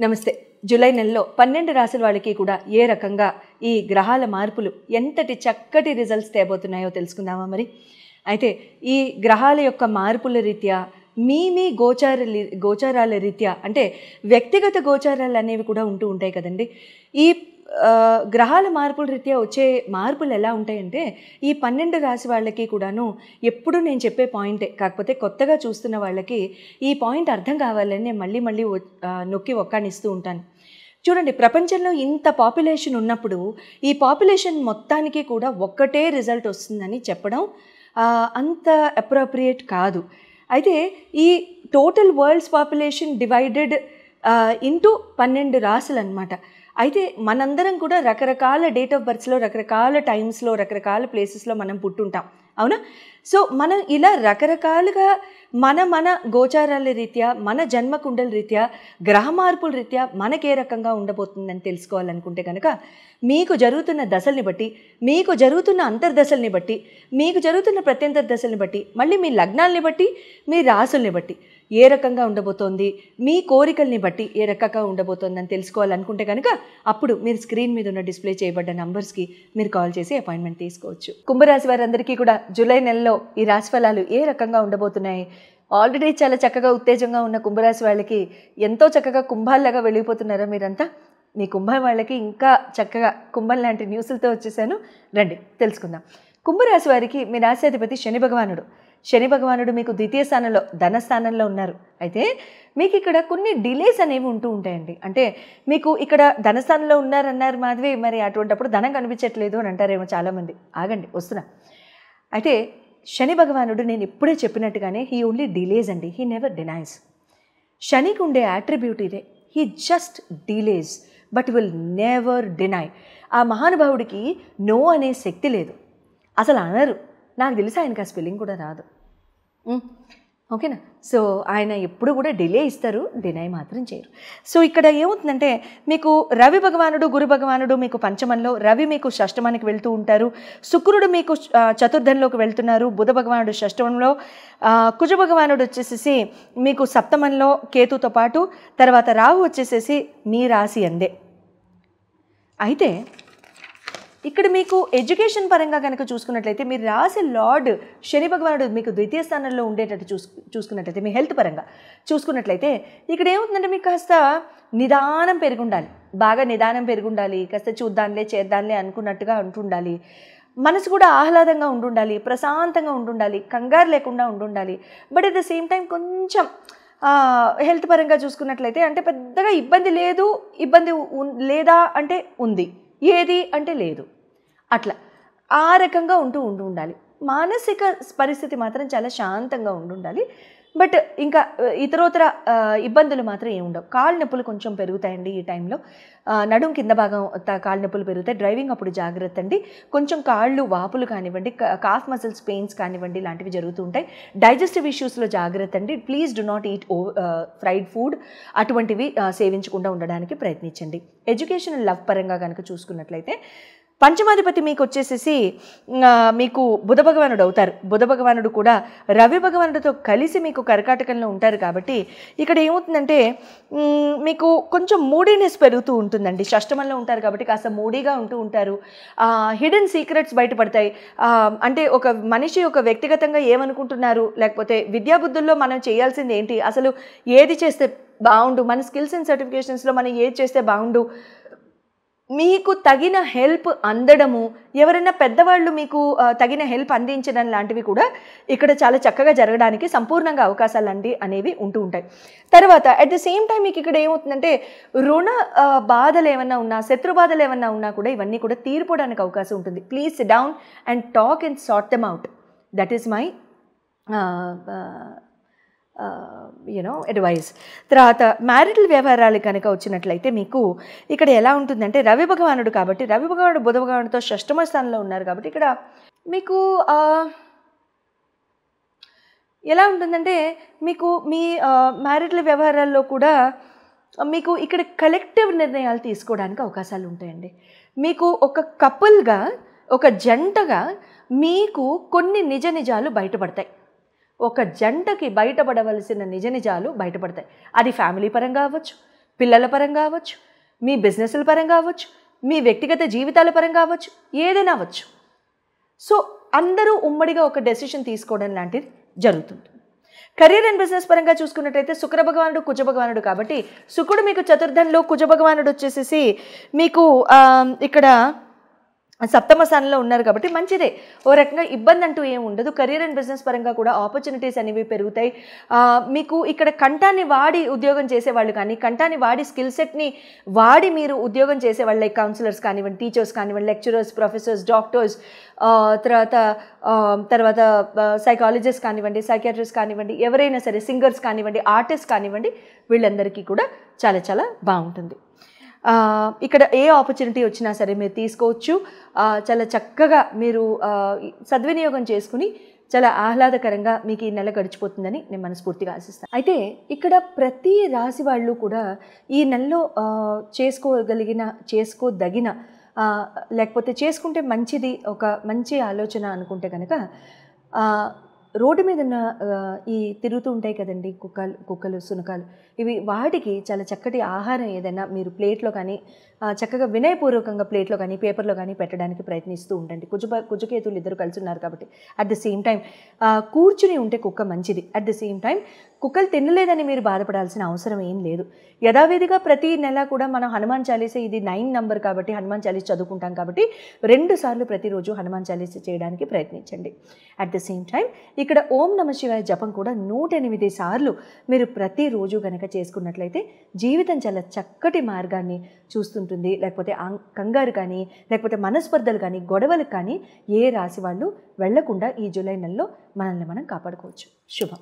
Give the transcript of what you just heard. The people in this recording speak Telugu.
నమస్తే. జూలై నెలలో 12 రాశుల వాళ్ళకి కూడా ఏ రకంగా ఈ గ్రహాల మార్పులు ఎంతటి చక్కటి రిజల్ట్స్ తేబోతున్నాయో తెలుసుకుందామా మరి? అయితే ఈ గ్రహాల యొక్క మార్పుల రీత్యా మీ గోచారాల రీత్యా అంటే వ్యక్తిగత గోచారాలు అనేవి కూడా ఉంటూ ఉంటాయి కదండి. ఈ గ్రహాల మార్పుల రీత్యా వచ్చే మార్పులు ఎలా ఉంటాయంటే ఈ 12 రాశి వాళ్ళకి కూడాను ఎప్పుడు నేను చెప్పే పాయింటే, కాకపోతే కొత్తగా చూస్తున్న వాళ్ళకి ఈ పాయింట్ అర్థం కావాలని నేను మళ్ళీ నొక్కి ఒక్కానిస్తూ ఉంటాను. చూడండి, ప్రపంచంలో ఇంత పాపులేషన్ ఉన్నప్పుడు ఈ పాపులేషన్ మొత్తానికి కూడా ఒక్కటే రిజల్ట్ వస్తుందని చెప్పడం అంత అప్రోప్రియేట్ కాదు. అయితే ఈ total world's population divided into 12 రాశులు అన్నమాట. అయితే మనందరం కూడా రకరకాల డేట్ ఆఫ్ బర్త్స్లో, రకరకాల టైమ్స్లో, రకరకాల ప్లేసెస్లో మనం పుట్టుంటాం, అవునా? సో మనం ఇలా రకరకాలుగా మన గోచారాల రీత్యా, మన జన్మకుండల రీత్యా, గ్రహ మార్పుల రీత్యా మనకే రకంగా ఉండబోతుందని తెలుసుకోవాలనుకుంటే కనుక మీకు జరుగుతున్న దశల్ని బట్టి, మీకు జరుగుతున్న అంతర్దశల్ని బట్టి, మీకు జరుగుతున్న ప్రత్యంతర దశల్ని బట్టి, మళ్ళీ మీ లగ్నాల్ని బట్టి, మీ రాసుల్ని బట్టి ఏ రకంగా ఉండబోతోంది, మీ కోరికల్ని బట్టి ఏ రకంగా ఉండబోతోందని తెలుసుకోవాలనుకుంటే కనుక అప్పుడు మీరు స్క్రీన్ మీద ఉన్న డిస్ప్లే చేయబడ్డ నంబర్స్కి మీరు కాల్ చేసి అపాయింట్మెంట్ తీసుకోవచ్చు. కుంభరాశి వారందరికీ కూడా జూలై నెలలో ఈ రాశి ఫలాలు ఏ రకంగా ఉండబోతున్నాయి? ఆల్రెడీ చాలా చక్కగా ఉత్తేజంగా ఉన్న కుంభరాశి వాళ్ళకి ఎంతో చక్కగా కుంభాల్లాగా వెళ్ళిపోతున్నారా మీరంతా? మీ కుంభం వాళ్ళకి ఇంకా చక్కగా కుంభం లాంటి న్యూస్లతో వచ్చేసాను, రండి తెలుసుకుందాం. కుంభరాశి వారికి మీ రాశ్యాధిపతి శని భగవానుడు మీకు ద్వితీయ స్థానంలో, ధనస్థానంలో ఉన్నారు. అయితే మీకు ఇక్కడ కొన్ని డిలేస్ అనేవి ఉంటూ ఉంటాయండి. అంటే మీకు ఇక్కడ ధనస్థానంలో ఉన్నారన్నారు మాధవి, మరి అటువంటిప్పుడు ధనం కనిపించట్లేదు అని అంటారేమో చాలామంది. ఆగండి, వస్తున్నా. అయితే శని భగవానుడు నేను ఇప్పుడే చెప్పినట్టుగానే హీ ఓన్లీ డిలేస్ అండి, హీ నెవర్ డినైస్. శనికి ఉండే యాట్రిబ్యూట్ ఇదే, he just delays but will never deny. ఆ మహానుభావుడికి నో అనే శక్తి లేదు, అసలు అనరు. నాకు తెలిసి ఆయనకి ఆ స్పెల్లింగ్ కూడా రాదు, ఓకేనా? సో ఆయన ఎప్పుడు కూడా డిలే ఇస్తారు, డినై మాత్రం చేయరు. సో ఇక్కడ ఏమవుతుందంటే మీకు రవి భగవానుడు, గురు భగవానుడు మీకు పంచమంలో, రవి మీకు షష్టమానికి వెళ్తూ ఉంటారు, శుక్రుడు మీకు చతుర్థంలోకి వెళ్తున్నారు, బుధ భగవానుడు షష్టమంలో, కుజ భగవానుడు వచ్చేసేసి మీకు సప్తమంలో కేతుతో పాటు, తర్వాత రాహు వచ్చేసేసి మీ రాశి అందే. అయితే ఇక్కడ మీకు ఎడ్యుకేషన్ పరంగా కనుక చూసుకున్నట్లయితే మీరు రాసే లార్డ్ శని భగవానుడు మీకు ద్వితీయ స్థానంలో ఉండేటట్టు చూసుకున్నట్లయితే, మీ హెల్త్ పరంగా చూసుకున్నట్లయితే ఇక్కడ ఏమవుతుందంటే మీకు కాస్త నిదానం పెరుగుండాలి, బాగా నిదానం పెరుగుండాలి, కాస్త చూద్దాంలే చేద్దాంలే అనుకున్నట్టుగా ఉంటుండాలి. మనసు కూడా ఆహ్లాదంగా ఉండుండాలి, ప్రశాంతంగా ఉండుండాలి, కంగారు లేకుండా ఉండుండాలి. But at the same time కొంచెం హెల్త్ పరంగా చూసుకున్నట్లయితే అంటే పెద్దగా ఇబ్బంది లేదు, ఇబ్బంది లేదా అంటే ఉంది, ఏది అంటే లేదు, అట్లా ఆ రకంగా ఉండాలి. మానసిక పరిస్థితి మాత్రం చాలా శాంతంగా ఉండాలి. బట్ ఇంకా ఇతరోతర ఇబ్బందులు మాత్రం ఏమి ఉండవు. కాళ్ళ నొప్పులు కొంచెం పెరుగుతాయండి ఈ టైంలో, నడుం కింద భాగం కాళ్ళ నొప్పులు పెరుగుతాయి. డ్రైవింగ్ అప్పుడు జాగ్రత్త అండి. కొంచెం కాళ్ళు వాపులు కానివ్వండి, కాఫ్ మసిల్స్ పెయిన్స్ కానివ్వండి, ఇలాంటివి జరుగుతూ ఉంటాయి. డైజెస్టివ్ ఇష్యూస్లో జాగ్రత్త అండి. Please do not eat fried food, అటువంటివి సేవించకుండా ఉండడానికి ప్రయత్నించండి. ఎడ్యుకేషన్ లవ్ పరంగా కనుక చూసుకున్నట్లయితే పంచమాధిపతి మీకు వచ్చేసేసి మీకు బుధ భగవానుడు అవుతారు. బుధ భగవానుడు కూడా రవి భగవానుడితో కలిసి మీకు కర్కాటకంలో ఉంటారు. కాబట్టి ఇక్కడ ఏమవుతుందంటే మీకు కొంచెం మూడీనెస్ పెరుగుతూ ఉంటుందండి. షష్టమంలో ఉంటారు కాబట్టి కాస్త మూడీగా ఉంటారు. హిడెన్ సీక్రెట్స్ బయటపడతాయి. అంటే ఒక మనిషి ఒక వ్యక్తిగతంగా ఏమనుకుంటున్నారు, లేకపోతే విద్యాబుద్ధుల్లో మనం చేయాల్సింది ఏంటి, అసలు ఏది చేస్తే బాగుండు, మన స్కిల్స్ అండ్ సర్టిఫికేషన్స్లో మనం ఏది చేస్తే బాగుండు, మీకు తగిన హెల్ప్ అందడము, ఎవరైనా పెద్దవాళ్ళు మీకు తగిన హెల్ప్ అందించడం లాంటివి కూడా ఇక్కడ చాలా చక్కగా జరగడానికి సంపూర్ణంగా అవకాశాలు అనేవి ఉంటూ ఉంటాయి. తర్వాత అట్ ద సేమ్ టైం మీకు ఇక్కడ ఏమవుతుందంటే రుణ బాధలు ఏమన్నా ఉన్నా, శత్రు బాధలు ఏమన్నా ఉన్నా కూడా ఇవన్నీ కూడా తీరిపోవడానికి అవకాశం ఉంటుంది. Please SIT down and talk and sort them out. That is my advice. తర్వాత మ్యారిటల్ వ్యవహారాలు కనుక వచ్చినట్లయితే మీకు ఇక్కడ ఎలా ఉంటుందంటే రవి భగవానుడు కాబట్టి, రవి భగవానుడు బుధ భగవానుడితో షష్టమ స్థానంలో ఉన్నారు కాబట్టి ఇక్కడ మీకు ఎలా ఉంటుందంటే మీకు మీ మ్యారిటల్ వ్యవహారాల్లో కూడా మీకు ఇక్కడ కలెక్టివ్ నిర్ణయాలు తీసుకోవడానికి అవకాశాలు ఉంటాయండి. మీకు ఒక కపుల్గా, ఒక జంటగా మీకు కొన్ని నిజాలు బయటపడతాయి. ఒక జంటకి బయటపడవలసిన నిజాలు బయటపడతాయి. అది ఫ్యామిలీ పరంగా అవ్వచ్చు, పిల్లల పరంగా అవ్వచ్చు, మీ బిజినెస్ల పరంగా అవ్వచ్చు, మీ వ్యక్తిగత జీవితాల పరంగా అవ్వచ్చు, ఏదైనా అవ్వచ్చు. సో అందరూ ఉమ్మడిగా ఒక డెసిషన్ తీసుకోవడం లాంటిది జరుగుతుంది. కెరీర్ అండ్ బిజినెస్ పరంగా చూసుకున్నట్టయితే శుక్ర భగవానుడు కుజ భగవానుడు కాబట్టి శుక్రుడు మీకు చతుర్థంలో, కుజ భగవానుడు వచ్చేసేసి మీకు ఇక్కడ సప్తమ స్థానంలో ఉన్నారు కాబట్టి మంచిదే. ఓ రకంగా ఇబ్బంది అంటూ ఏమి ఉండదు. కెరీర్ అండ్ బిజినెస్ పరంగా కూడా ఆపర్చునిటీస్ అనేవి పెరుగుతాయి. మీకు ఇక్కడ కంఠాన్ని వాడి ఉద్యోగం చేసేవాళ్ళు కానీ, కంఠాన్ని వాడి స్కిల్ సెట్ని వాడి మీరు ఉద్యోగం చేసేవాళ్ళు, లైక్ కౌన్సిలర్స్ కానివ్వండి, టీచర్స్ కానివ్వండి, లెక్చరర్స్, ప్రొఫెసర్స్, డాక్టర్స్, తర్వాత సైకాలజిస్ట్ కానివ్వండి, సైకియాట్రిస్ట్ కానివ్వండి, ఎవరైనా సరే, సింగర్స్ కానివ్వండి, ఆర్టిస్ట్ కానివ్వండి, వీళ్ళందరికీ కూడా చాలా చాలా బాగుంటుంది. ఇక్కడ ఏ ఆపర్చునిటీ వచ్చినా సరే మీరు తీసుకోవచ్చు. చాలా చక్కగా మీరు సద్వినియోగం చేసుకుని చాలా ఆహ్లాదకరంగా మీకు ఈ నెల గడిచిపోతుందని నేను మనస్ఫూర్తిగా ఆశిస్తాను. అయితే ఇక్కడ ప్రతి రాశి వాళ్ళు కూడా ఈ నెలలో చేసుకోదగిన లేకపోతే చేసుకుంటే మంచిది, ఒక మంచి ఆలోచన అనుకుంటే కనుక రోడ్డు మీద ఉన్న ఈ తిరుగుతూ ఉంటాయి కదండి కుక్కలు, శునకాలు, ఇవి వాటికి చాలా చక్కటి ఆహారం ఏదైనా మీరు ప్లేట్లో కానీ చక్కగా వినయపూర్వకంగా ప్లేట్లో కానీ పేపర్లో కానీ పెట్టడానికి ప్రయత్నిస్తూ ఉండండి. కుజకేతులు ఇద్దరు కలిసి ఉన్నారు కాబట్టి అట్ ద సేమ్ టైం కూర్చుని ఉంటే కుక్క మంచిది. అట్ ద సేమ్ టైం కుక్కలు తినలేదని మీరు బాధపడాల్సిన అవసరం ఏం లేదు. యథావిధిగా ప్రతి నెల కూడా మనం హనుమాన్ చాలీసా, ఇది 9 నంబర్ కాబట్టి హనుమాన్ చాలీసా చదువుకుంటాం కాబట్టి 2 సార్లు ప్రతిరోజు హనుమాన్ చాలీసా చేయడానికి ప్రయత్నించండి. అట్ ద సేమ్ టైం ఇక్కడ ఓం నమ శివాయ జపం కూడా 108 సార్లు మీరు ప్రతిరోజు కనుక చేసుకున్నట్లయితే జీవితం చాలా చక్కటి మార్గాన్ని చూస్తుంటుంది. లేకపోతే కంగారు కానీ, లేకపోతే మనస్పర్ధలు కానీ, గొడవలు కానీ ఏ రాశి వాళ్ళు వెళ్లకుండా ఈ జూలై నెలలో మనల్ని మనం కాపాడుకోవచ్చు. శుభం.